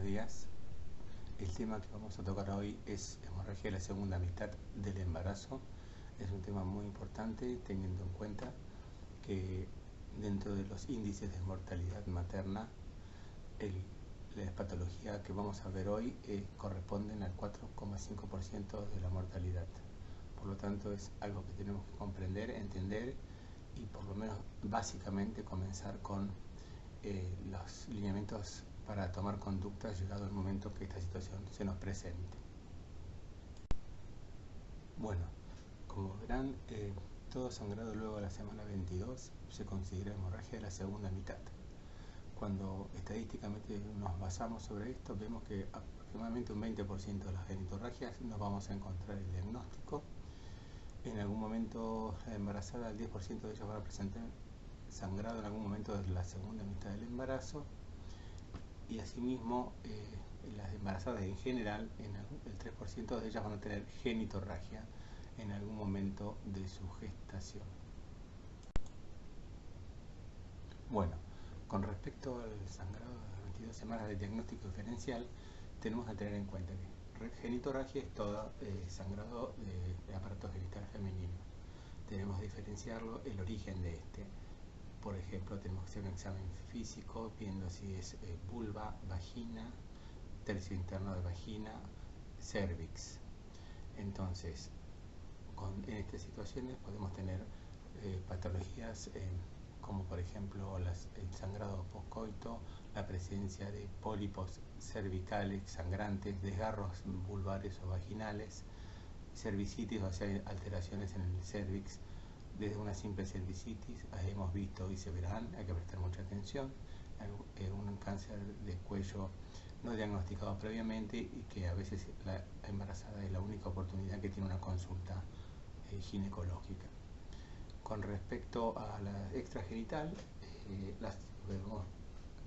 días. El tema que vamos a tocar hoy es hemorragia de la segunda mitad del embarazo. Es un tema muy importante teniendo en cuenta que dentro de los índices de mortalidad materna, la patología que vamos a ver hoy corresponden al 4,5% de la mortalidad. Por lo tanto, es algo que tenemos que comprender, entender y por lo menos básicamente comenzar con los lineamientos para tomar conductas llegado el momento que esta situación se nos presente. Bueno, como verán, todo sangrado luego de la semana 22 se considera hemorragia de la segunda mitad. Cuando estadísticamente nos basamos sobre esto, vemos que aproximadamente un 20% de las genitorragias no vamos a encontrar el diagnóstico. En algún momento la embarazada, el 10% de ellas van a presentar sangrado en algún momento de la segunda mitad del embarazo, y asimismo las embarazadas en general, el 3% de ellas van a tener genitorragia en algún momento de su gestación. Bueno, con respecto al sangrado de las 22 semanas de diagnóstico diferencial, tenemos que tener en cuenta que genitorragia es todo sangrado de aparato genital femenino. Tenemos que diferenciarlo, el origen de este. Por ejemplo, tenemos que hacer un examen físico viendo si es vulva, vagina, tercio interno de vagina, cervix. Entonces, en estas situaciones podemos tener patologías como por ejemplo el sangrado poscoito, la presencia de pólipos cervicales sangrantes, desgarros vulvares o vaginales, cervicitis, o sea, alteraciones en el cervix. Desde una simple cervicitis hemos visto y se verán, hay que prestar mucha atención, un cáncer de cuello no diagnosticado previamente y que a veces la embarazada es la única oportunidad que tiene una consulta ginecológica. Con respecto a la extragenital, podemos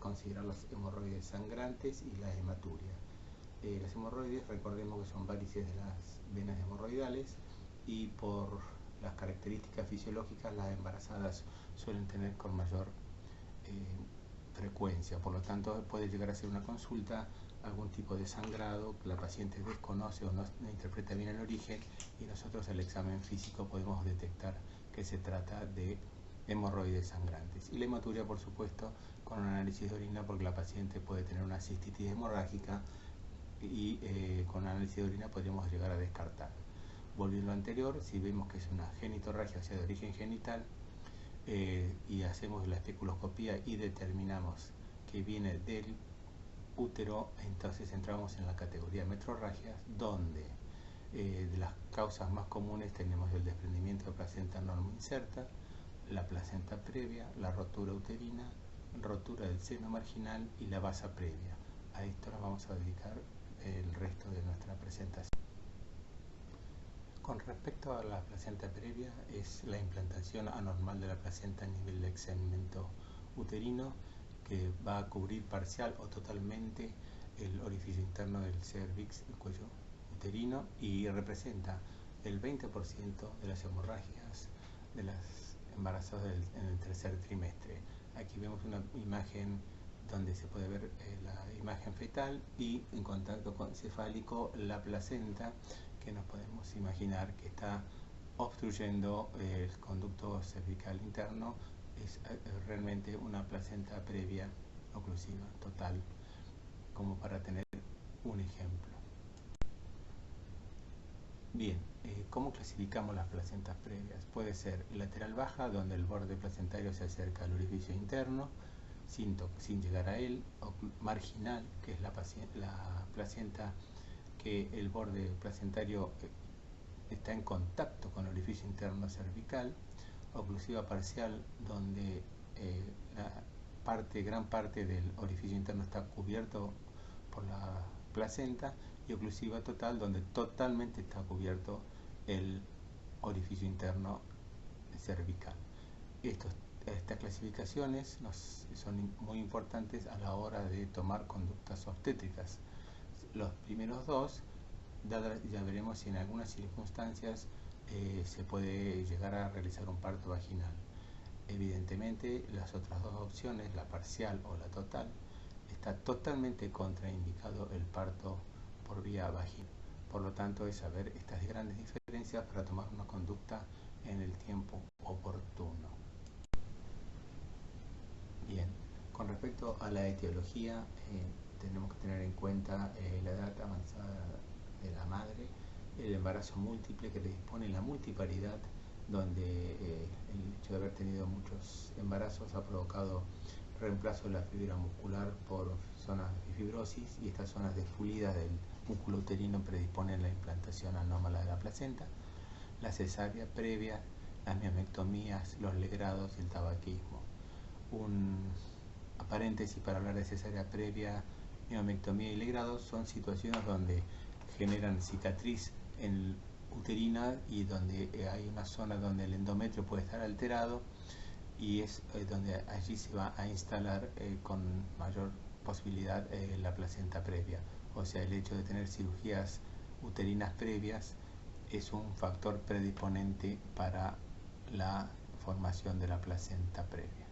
considerar las hemorroides sangrantes y la hematuria. Las hemorroides, recordemos que son varices de las venas hemorroidales, y por las características fisiológicas las embarazadas suelen tener con mayor frecuencia. Por lo tanto, puede llegar a ser una consulta algún tipo de sangrado que la paciente desconoce o no interpreta bien el origen, y nosotros al examen físico podemos detectar que se trata de hemorroides sangrantes. Y la hematuria, por supuesto, con un análisis de orina, porque la paciente puede tener una cistitis hemorrágica y con análisis de orina podríamos llegar a descartar. Volviendo a lo anterior, si vemos que es una genitorragia, o sea, de origen genital, y hacemos la especuloscopía y determinamos que viene del útero, entonces entramos en la categoría de metrorragias, donde de las causas más comunes tenemos el desprendimiento de placenta normoinserta, la placenta previa, la rotura uterina, rotura del seno marginal y la vasa previa. A esto nos vamos a dedicar el resto de nuestra presentación. Con respecto a la placenta previa, es la implantación anormal de la placenta a nivel del segmento uterino, que va a cubrir parcial o totalmente el orificio interno del cervix, el cuello uterino, y representa el 20% de las hemorragias de las embarazadas en el tercer trimestre. Aquí vemos una imagen donde se puede ver la imagen fetal y en contacto con cefálico la placenta, que nos podemos imaginar que está obstruyendo el conducto cervical interno. Es realmente una placenta previa oclusiva total, como para tener un ejemplo. Bien, ¿cómo clasificamos las placentas previas? Puede ser lateral baja, donde el borde placentario se acerca al orificio interno sin llegar a él, o marginal, que es la placenta que el borde placentario está en contacto con el orificio interno cervical, oclusiva parcial, donde gran parte del orificio interno está cubierto por la placenta, y oclusiva total, donde totalmente está cubierto el orificio interno cervical. Estas clasificaciones son muy importantes a la hora de tomar conductas obstétricas. Los primeros dos, ya veremos si en algunas circunstancias se puede llegar a realizar un parto vaginal. Evidentemente, las otras dos opciones, la parcial o la total, está totalmente contraindicado el parto por vía vaginal. Por lo tanto, es saber estas grandes diferencias para tomar una conducta en el tiempo oportuno. Bien, con respecto a la etiología, tenemos que tener en cuenta la edad avanzada de la madre, el embarazo múltiple que dispone la multiparidad, donde el hecho de haber tenido muchos embarazos ha provocado reemplazo de la fibra muscular por zonas de fibrosis, y estas zonas desfulidas del músculo uterino predisponen la implantación anómala de la placenta, la cesárea previa, las miomectomías, los legrados y el tabaquismo. Un paréntesis para hablar de cesárea previa, miomectomía y legrados son situaciones donde generan cicatriz en uterina y donde hay una zona donde el endometrio puede estar alterado, y es donde allí se va a instalar con mayor posibilidad la placenta previa. O sea, el hecho de tener cirugías uterinas previas es un factor predisponente para la formación de la placenta previa.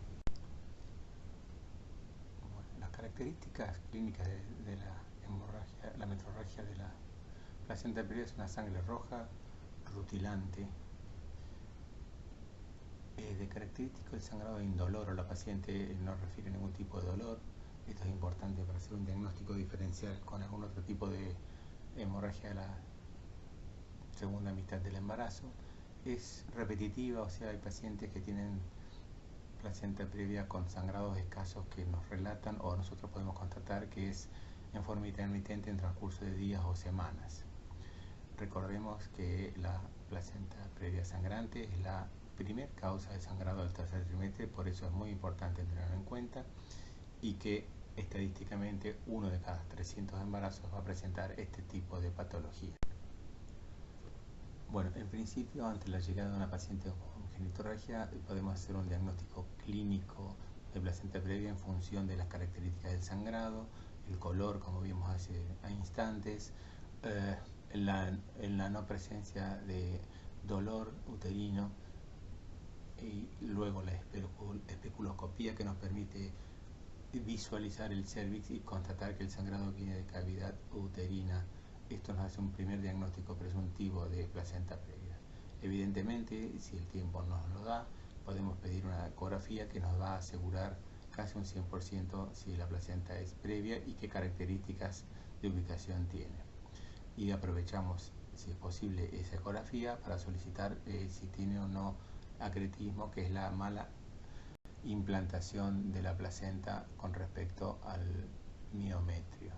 Bueno, las características clínicas de la hemorragia, la metrorragia de la placenta previa es una sangre roja, rutilante. De característico el sangrado indoloro, la paciente no refiere ningún tipo de dolor. Esto es importante para hacer un diagnóstico diferencial con algún otro tipo de hemorragia de la segunda mitad del embarazo. Es repetitiva, o sea, hay pacientes que tienen placenta previa con sangrados escasos que nos relatan, o nosotros podemos constatar que es en forma intermitente en transcurso de días o semanas. Recordemos que la placenta previa sangrante es la primer causa de sangrado del tercer trimestre, por eso es muy importante tenerlo en cuenta, y que estadísticamente 1 de cada 300 embarazos va a presentar este tipo de patología. Bueno, en principio, ante la llegada de una paciente con genitorragia, podemos hacer un diagnóstico clínico de placenta previa en función de las características del sangrado, el color, como vimos hace instantes, la no presencia de dolor uterino, y luego la especuloscopía, que nos permite visualizar el cervix y constatar que el sangrado viene de cavidad uterina. Esto nos hace un primer diagnóstico presuntivo de placenta previa. Evidentemente, si el tiempo nos lo da, podemos pedir una ecografía que nos va a asegurar casi un 100% si la placenta es previa y qué características de ubicación tiene. Y aprovechamos, si es posible, esa ecografía para solicitar si tiene o no acretismo, que es la mala implantación de la placenta con respecto al miometrio.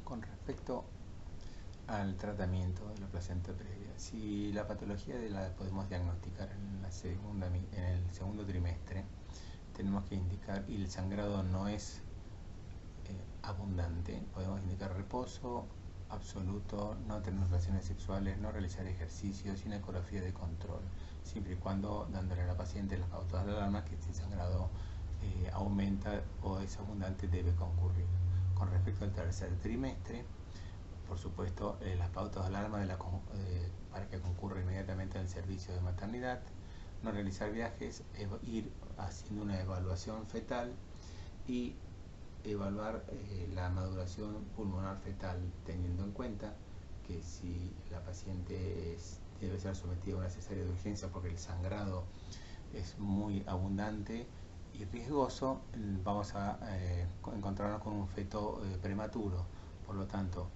Con respecto al tratamiento de la placenta previa, si la patología la podemos diagnosticar en el segundo trimestre, tenemos que indicar, y el sangrado no es abundante, podemos indicar reposo absoluto, no tener relaciones sexuales, no realizar ejercicios y una ecografía de control, siempre y cuando dándole a la paciente las pautas de alarma que si el sangrado aumenta o es abundante debe concurrir. Con respecto al tercer trimestre, por supuesto, las pautas de alarma para que concurra inmediatamente al servicio de maternidad, no realizar viajes, ir haciendo una evaluación fetal y evaluar la maduración pulmonar fetal, teniendo en cuenta que si la paciente debe ser sometida a una cesárea de urgencia porque el sangrado es muy abundante y riesgoso, vamos a encontrarnos con un feto prematuro. Por lo tanto,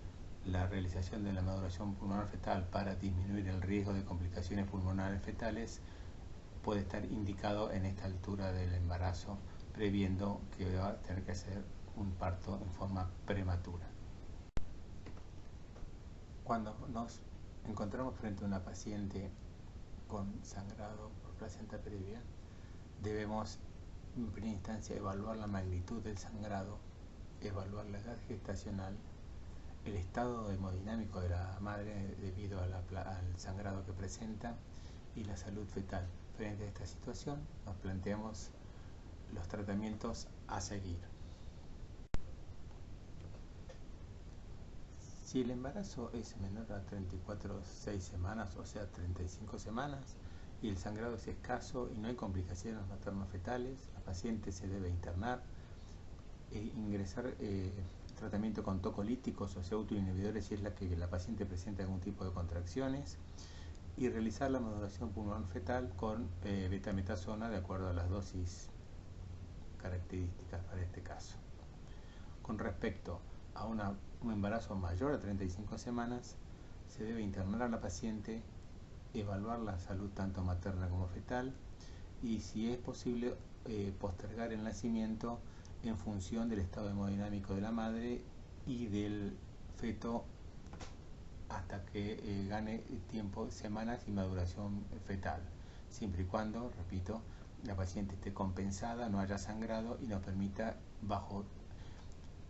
la realización de la maduración pulmonar fetal para disminuir el riesgo de complicaciones pulmonares fetales puede estar indicado en esta altura del embarazo, previendo que va a tener que hacer un parto en forma prematura. Cuando nos encontramos frente a una paciente con sangrado por placenta previa, debemos en primera instancia evaluar la magnitud del sangrado, evaluar la edad gestacional, el estado hemodinámico de la madre debido al sangrado que presenta y la salud fetal. Frente a esta situación nos planteamos los tratamientos a seguir. Si el embarazo es menor a 34,6 semanas, o sea 35 semanas, y el sangrado es escaso y no hay complicaciones materno-fetales, la paciente se debe internar, ingresar tratamiento con tocolíticos o autoinhibidores si es la paciente presenta algún tipo de contracciones, y realizar la modulación pulmonar fetal con betametasona de acuerdo a las dosis características para este caso. Con respecto a un embarazo mayor a 35 semanas, se debe internar a la paciente, evaluar la salud tanto materna como fetal y, si es posible, postergar el nacimiento en función del estado hemodinámico de la madre y del feto hasta que gane tiempo, semanas y maduración fetal, siempre y cuando, repito, la paciente esté compensada, no haya sangrado y nos permita, bajo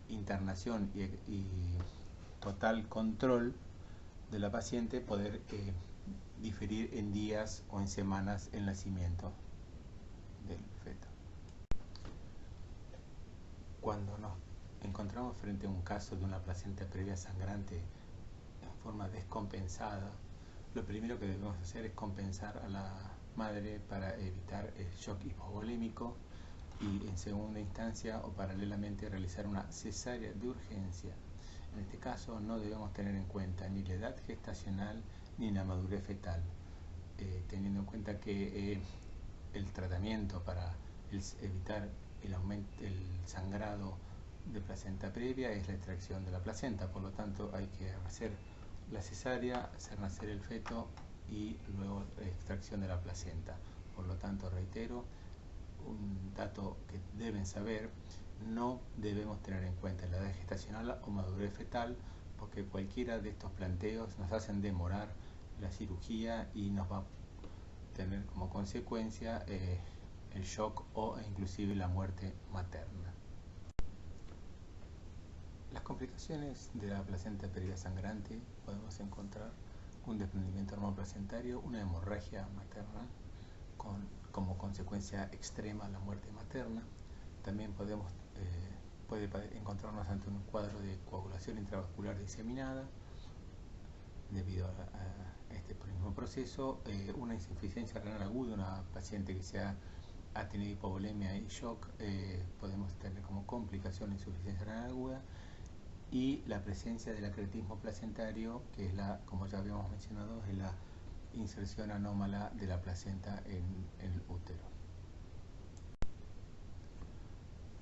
internación y total control de la paciente, poder diferir en días o en semanas el nacimiento del feto. Cuando nos encontramos frente a un caso de una placenta previa sangrante en forma descompensada, lo primero que debemos hacer es compensar a la madre para evitar el shock hipovolémico y, en segunda instancia o paralelamente, realizar una cesárea de urgencia. En este caso no debemos tener en cuenta ni la edad gestacional ni la madurez fetal, teniendo en cuenta que el tratamiento para evitar el sangrado de placenta previa es la extracción de la placenta. Por lo tanto, hay que hacer la cesárea, hacer nacer el feto y luego la extracción de la placenta. Por lo tanto, reitero, un dato que deben saber: no debemos tener en cuenta la edad gestacional o madurez fetal, porque cualquiera de estos planteos nos hacen demorar la cirugía y nos va a tener como consecuencia el shock o inclusive la muerte materna. Las complicaciones de la placenta previa sangrante: podemos encontrar un desprendimiento hormonoplacentario, una hemorragia materna como consecuencia extrema la muerte materna. También puede encontrarnos ante un cuadro de coagulación intravascular diseminada debido a este mismo proceso, una insuficiencia renal aguda, una paciente que ha tenido hipovolemia y shock, podemos tener como complicación insuficiencia renal aguda, y la presencia del acretismo placentario, que es como ya habíamos mencionado, es la inserción anómala de la placenta en el útero.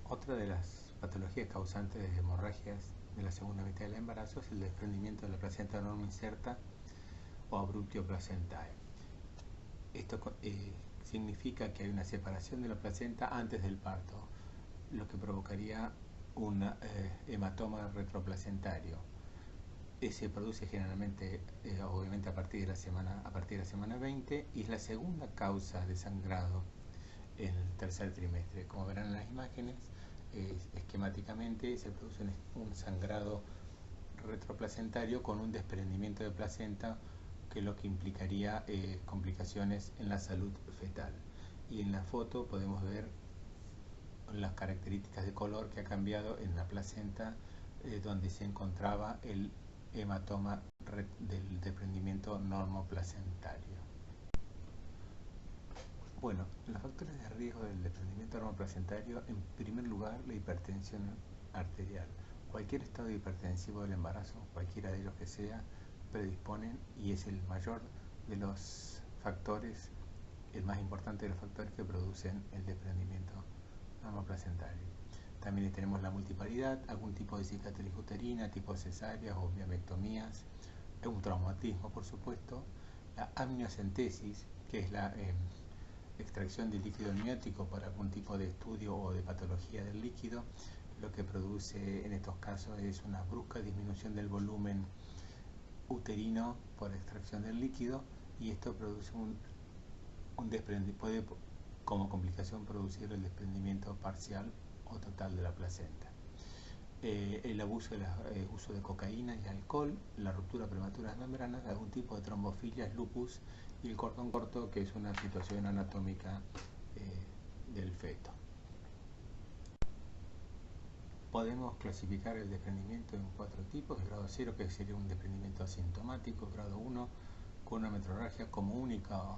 Otra de las patologías causantes de hemorragias de la segunda mitad del embarazo es el desprendimiento de la placenta normo inserta o abruptio placentae. Esto significa que hay una separación de la placenta antes del parto, lo que provocaría un hematoma retroplacentario. Se produce generalmente, obviamente, a partir de la semana 20, y es la segunda causa de sangrado en el tercer trimestre. Como verán en las imágenes, esquemáticamente se produce un sangrado retroplacentario con un desprendimiento de placenta, que lo que implicaría complicaciones en la salud fetal. Y en la foto podemos ver las características de color que ha cambiado en la placenta, donde se encontraba el hematoma del desprendimiento normoplacentario. Bueno, los factores de riesgo del desprendimiento normoplacentario: en primer lugar, la hipertensión arterial. Cualquier estado hipertensivo del embarazo, cualquiera de ellos que sea, predisponen, y es el mayor de los factores, el más importante de los factores que producen el desprendimiento normoplacentario. También tenemos la multiparidad, algún tipo de cicatriz uterina, tipo cesáreas o miomectomías, un traumatismo, por supuesto, la amniocentesis, que es la extracción del líquido amniótico para algún tipo de estudio o de patología del líquido. Lo que produce en estos casos es una brusca disminución del volumen uterino por extracción del líquido, y esto produce puede como complicación producir el desprendimiento parcial o total de la placenta. El uso de cocaína y alcohol, la ruptura prematura de membranas, algún tipo de trombofilias, lupus, y el cordón corto, que es una situación anatómica del feto. Podemos clasificar el desprendimiento en 4 tipos: grado 0, que sería un desprendimiento asintomático; grado 1, con una metrorragia como única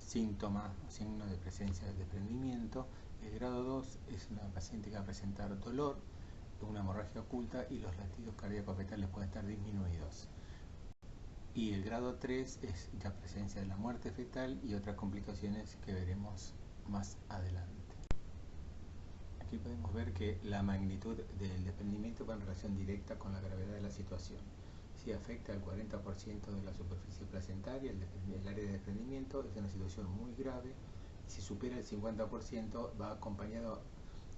síntomas o signos de presencia del desprendimiento. El grado 2 es una paciente que va a presentar dolor, una hemorragia oculta y los latidos cardíacos fetales pueden estar disminuidos. Y el grado 3 es la presencia de la muerte fetal y otras complicaciones que veremos más adelante. Aquí podemos ver que la magnitud del desprendimiento va en relación directa con la gravedad de la situación. Si afecta al 40% de la superficie placentaria, el área de desprendimiento es una situación muy grave. Si supera el 50%, va acompañado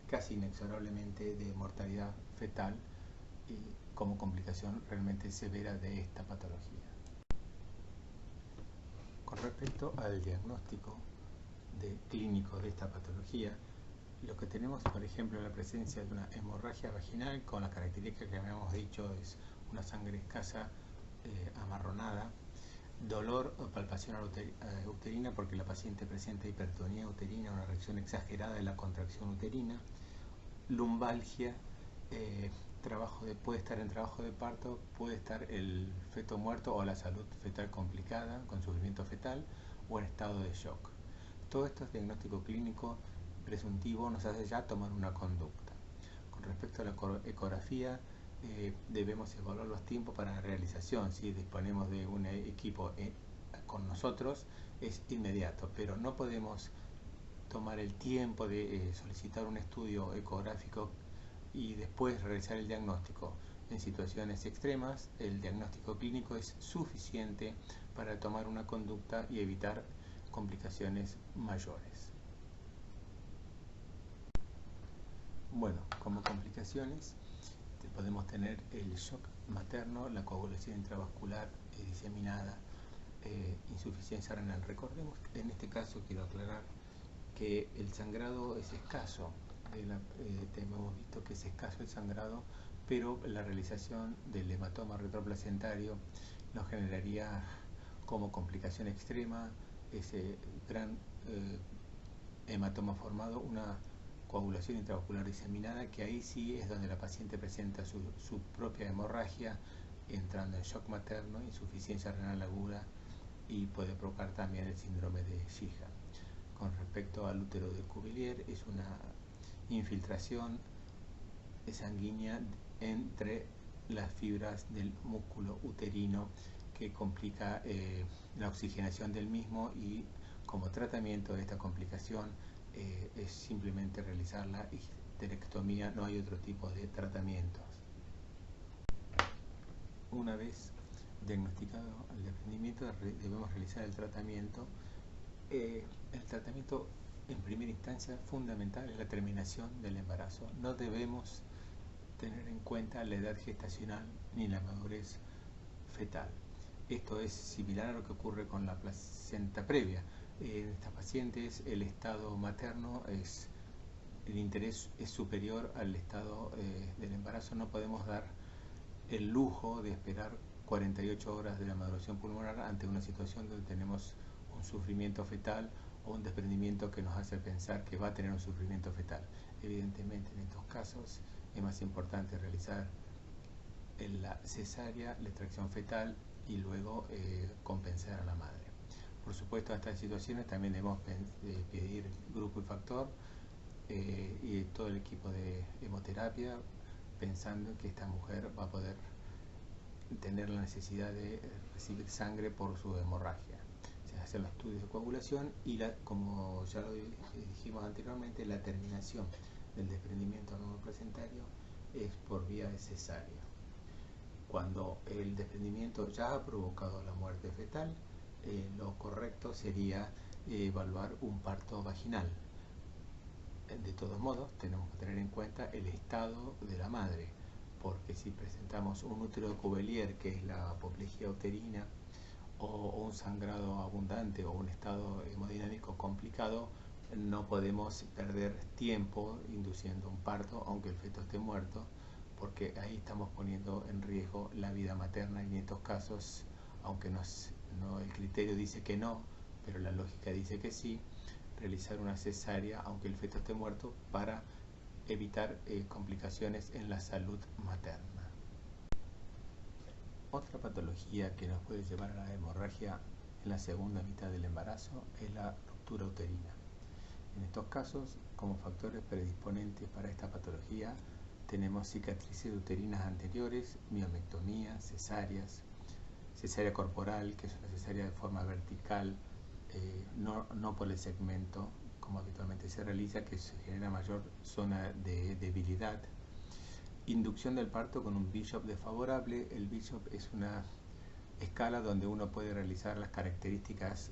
casi inexorablemente de mortalidad fetal y como complicación realmente severa de esta patología. Con respecto al diagnóstico clínico de esta patología, lo que tenemos, por ejemplo, la presencia de una hemorragia vaginal con la característica que habíamos dicho es una sangre escasa, amarronada, dolor o palpación uterina porque la paciente presenta hipertonía uterina, una reacción exagerada de la contracción uterina, lumbalgia, puede estar en trabajo de parto, puede estar el feto muerto o la salud fetal complicada con sufrimiento fetal o en estado de shock. Todo esto es diagnóstico clínico presuntivo, nos hace ya tomar una conducta. Con respecto a la ecografía, debemos evaluar los tiempos para la realización. Si disponemos de un equipo con nosotros, es inmediato, pero no podemos tomar el tiempo de solicitar un estudio ecográfico y después realizar el diagnóstico. En situaciones extremas, el diagnóstico clínico es suficiente para tomar una conducta y evitar complicaciones mayores. Bueno, como complicaciones podemos tener el shock materno, la coagulación intravascular diseminada, insuficiencia renal. Recordemos que en este caso quiero aclarar que el sangrado es escaso. Hemos visto que es escaso el sangrado, pero la realización del hematoma retroplacentario nos generaría como complicación extrema ese gran hematoma formado, una coagulación intravascular diseminada, que ahí sí es donde la paciente presenta su propia hemorragia, entrando en shock materno, insuficiencia renal aguda y puede provocar también el síndrome de Sheehan. Con respecto al útero de Cuvier, es una infiltración sanguínea entre las fibras del músculo uterino que complica la oxigenación del mismo, y como tratamiento de esta complicación es simplemente realizar la histerectomía, no hay otro tipo de tratamientos. Una vez diagnosticado el desprendimiento, debemos realizar el tratamiento. El tratamiento en primera instancia fundamental es la terminación del embarazo. No debemos tener en cuenta la edad gestacional ni la madurez fetal. Esto es similar a lo que ocurre con la placenta previa. En estas pacientes el estado materno el interés es superior al estado del embarazo. No podemos dar el lujo de esperar 48 horas de la maduración pulmonar ante una situación donde tenemos un sufrimiento fetal o un desprendimiento que nos hace pensar que va a tener un sufrimiento fetal. Evidentemente, en estos casos es más importante realizar la cesárea, la extracción fetal y luego compensar a la madre. Por supuesto, a estas situaciones también debemos pedir grupo y factor y todo el equipo de hemoterapia, pensando que esta mujer va a poder tener la necesidad de recibir sangre por su hemorragia. Se hacen los estudios de coagulación y, como ya lo dijimos anteriormente, la terminación del desprendimiento no placentario es por vía de cesárea. Cuando el desprendimiento ya ha provocado la muerte fetal, lo correcto sería evaluar un parto vaginal. De todos modos, tenemos que tener en cuenta el estado de la madre, porque si presentamos un útero de Cuvier, que es la apoplejía uterina, o un sangrado abundante o un estado hemodinámico complicado, no podemos perder tiempo induciendo un parto aunque el feto esté muerto, porque ahí estamos poniendo en riesgo la vida materna, y en estos casos, aunque el criterio dice que no, pero la lógica dice que sí, realizar una cesárea aunque el feto esté muerto para evitar complicaciones en la salud materna. Otra patología que nos puede llevar a la hemorragia en la segunda mitad del embarazo es la ruptura uterina. En estos casos, como factores predisponentes para esta patología, tenemos cicatrices uterinas anteriores, miomectomía, cesáreas, cesárea corporal, que es una cesárea de forma vertical, no por el segmento, como habitualmente se realiza, que se genera mayor zona de debilidad. Inducción del parto con un Bishop desfavorable. El Bishop es una escala donde uno puede realizar las características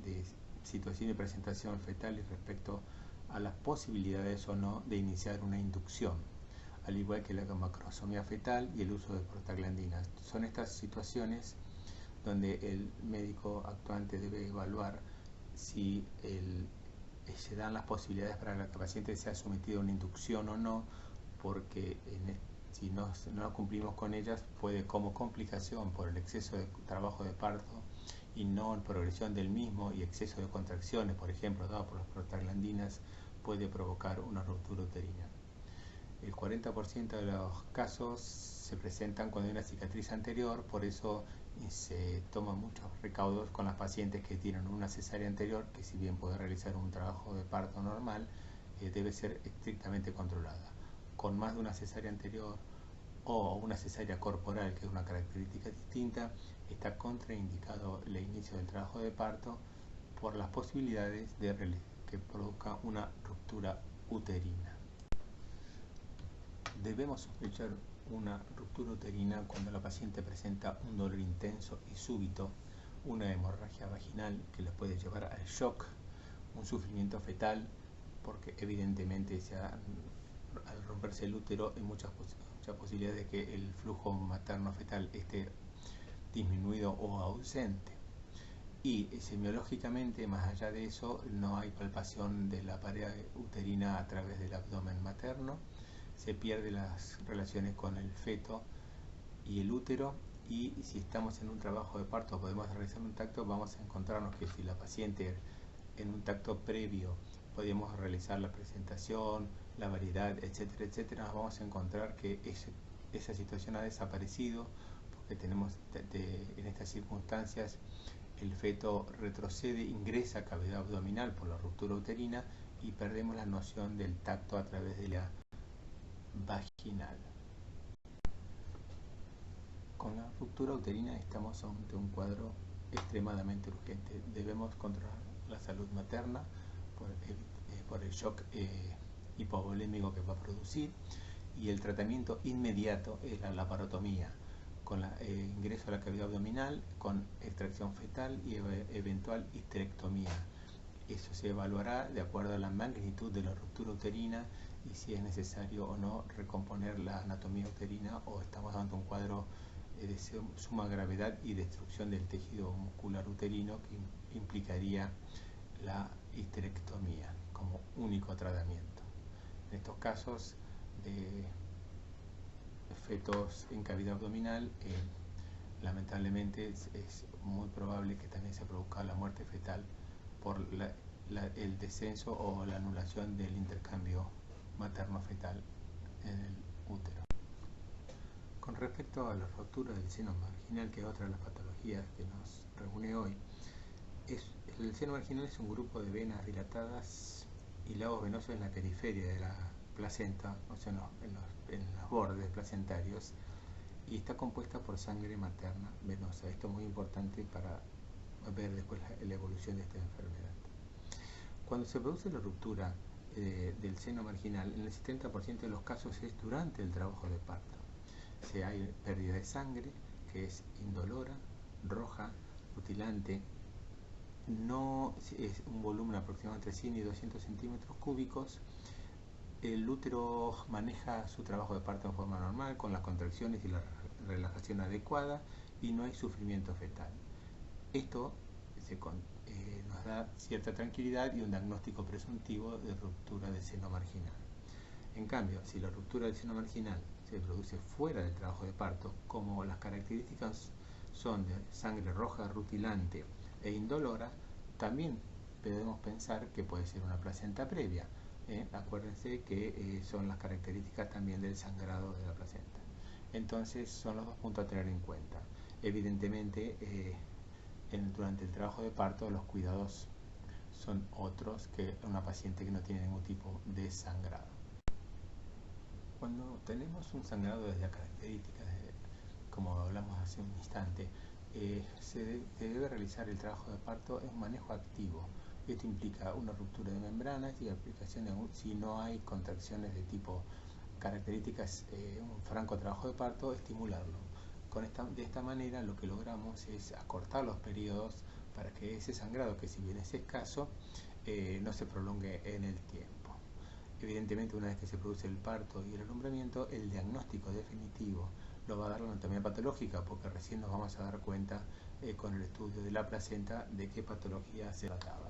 de situación y presentación fetal y respecto a las posibilidades o no de iniciar una inducción, al igual que la macrosomía fetal y el uso de prostaglandinas. Son estas situaciones donde el médico actuante debe evaluar si se dan las posibilidades para que el paciente sea sometido a una inducción o no, porque si no cumplimos con ellas, puede, como complicación por el exceso de trabajo de parto y no progresión del mismo y exceso de contracciones, por ejemplo, dado por las prostaglandinas, puede provocar una ruptura uterina. El 40% de los casos se presentan cuando hay una cicatriz anterior, por eso se toman muchos recaudos con las pacientes que tienen una cesárea anterior, que si bien puede realizar un trabajo de parto normal, debe ser estrictamente controlada. Con más de una cesárea anterior o una cesárea corporal, que es una característica distinta, está contraindicado el inicio del trabajo de parto por las posibilidades de que produzca una ruptura uterina. Debemos sospechar una ruptura uterina cuando la paciente presenta un dolor intenso y súbito, una hemorragia vaginal que les puede llevar al shock, un sufrimiento fetal, porque evidentemente al romperse el útero hay muchas posibilidades de que el flujo materno-fetal esté disminuido o ausente. Y semiológicamente, más allá de eso, no hay palpación de la pared uterina a través del abdomen materno, se pierden las relaciones con el feto y el útero, y si estamos en un trabajo de parto podemos realizar un tacto, vamos a encontrarnos que si la paciente en un tacto previo podemos realizar la presentación, la variedad, etcétera, etcétera, vamos a encontrar que esa situación ha desaparecido, porque tenemos en estas circunstancias el feto retrocede, ingresa a cavidad abdominal por la ruptura uterina y perdemos la noción del tacto a través de la vaginal. Con la ruptura uterina estamos ante un cuadro extremadamente urgente. Debemos controlar la salud materna por el shock hipovolémico que va a producir, y el tratamiento inmediato es la laparotomía, con ingreso a la cavidad abdominal, con extracción fetal y eventual histerectomía. Eso se evaluará de acuerdo a la magnitud de la ruptura uterina y si es necesario o no recomponer la anatomía uterina, o estamos ante un cuadro de suma gravedad y destrucción del tejido muscular uterino que implicaría la histerectomía como único tratamiento. En estos casos de fetos en cavidad abdominal, lamentablemente es muy probable que también se produzca la muerte fetal por el descenso o la anulación del intercambio materno-fetal en el útero. Con respecto a la rotura del seno marginal, que es otra de las patologías que nos reúne hoy, el seno marginal es un grupo de venas dilatadas y lagos venosos en la periferia de la placenta, o sea, en los bordes placentarios, y está compuesta por sangre materna venosa. Esto es muy importante para ver después la evolución de esta enfermedad. Cuando se produce la ruptura del seno marginal, en el 70% de los casos es durante el trabajo de parto. Hay pérdida de sangre, que es indolora, roja, rutilante, no es un volumen aproximadamente entre 100 y 200 centímetros cúbicos. El útero maneja su trabajo de parto en forma normal, con las contracciones y la relajación adecuada, y no hay sufrimiento fetal. Esto nos da cierta tranquilidad y un diagnóstico presuntivo de ruptura del seno marginal. En cambio, si la ruptura del seno marginal se produce fuera del trabajo de parto, como las características son de sangre roja, rutilante e indolora, también podemos pensar que puede ser una placenta previa. Acuérdense que son las características también del sangrado de la placenta. Entonces son los dos puntos a tener en cuenta. Evidentemente durante el trabajo de parto los cuidados son otros que una paciente que no tiene ningún tipo de sangrado. Cuando tenemos un sangrado desde las características, como hablamos hace un instante, se debe realizar el trabajo de parto en un manejo activo. Esto implica una ruptura de membranas y aplicación si no hay contracciones de tipo características, un franco trabajo de parto, estimularlo. De esta manera lo que logramos es acortar los periodos para que ese sangrado, que si bien es escaso, no se prolongue en el tiempo. Evidentemente, una vez que se produce el parto y el alumbramiento, el diagnóstico definitivo lo va a dar la anatomía patológica, porque recién nos vamos a dar cuenta con el estudio de la placenta de qué patología se trataba.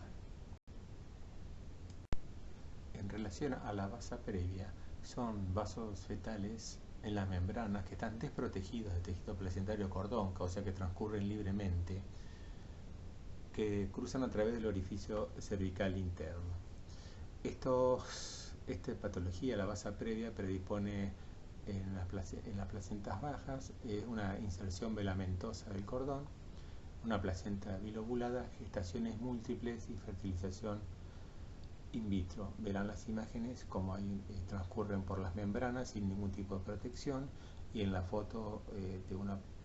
En relación a la basa previa, son vasos fetales en las membranas que están desprotegidos de tejido placentario cordón, o sea que transcurren libremente, que cruzan a través del orificio cervical interno. Esta patología, la basa previa, predispone en las placentas bajas una inserción velamentosa del cordón, una placenta bilobulada, gestaciones múltiples y fertilización in vitro. Verán las imágenes como transcurren por las membranas sin ningún tipo de protección, y en la foto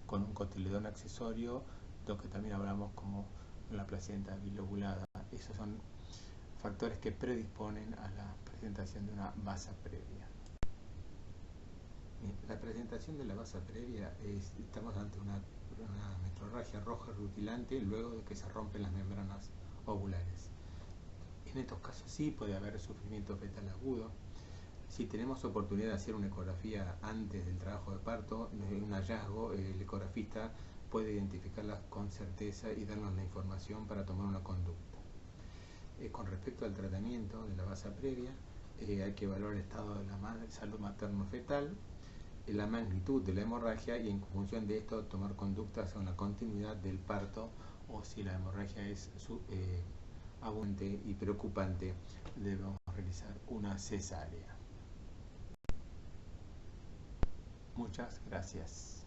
con un cotiledón accesorio, lo que también hablamos como la placenta bilobulada. Esos son factores que predisponen a la presentación de una basa previa. La presentación de la basa previa estamos ante una metrorragia roja rutilante luego de que se rompen las membranas ovulares. En estos casos sí puede haber sufrimiento fetal agudo. Si tenemos oportunidad de hacer una ecografía antes del trabajo de parto, un hallazgo, el ecografista puede identificarla con certeza y darnos la información para tomar una conducta. Con respecto al tratamiento de la basa previa, hay que evaluar el estado de la salud materno-fetal, la magnitud de la hemorragia, y en función de esto tomar conductas en la continuidad del parto, o si la hemorragia es abundante y preocupante, debemos realizar una cesárea. Muchas gracias.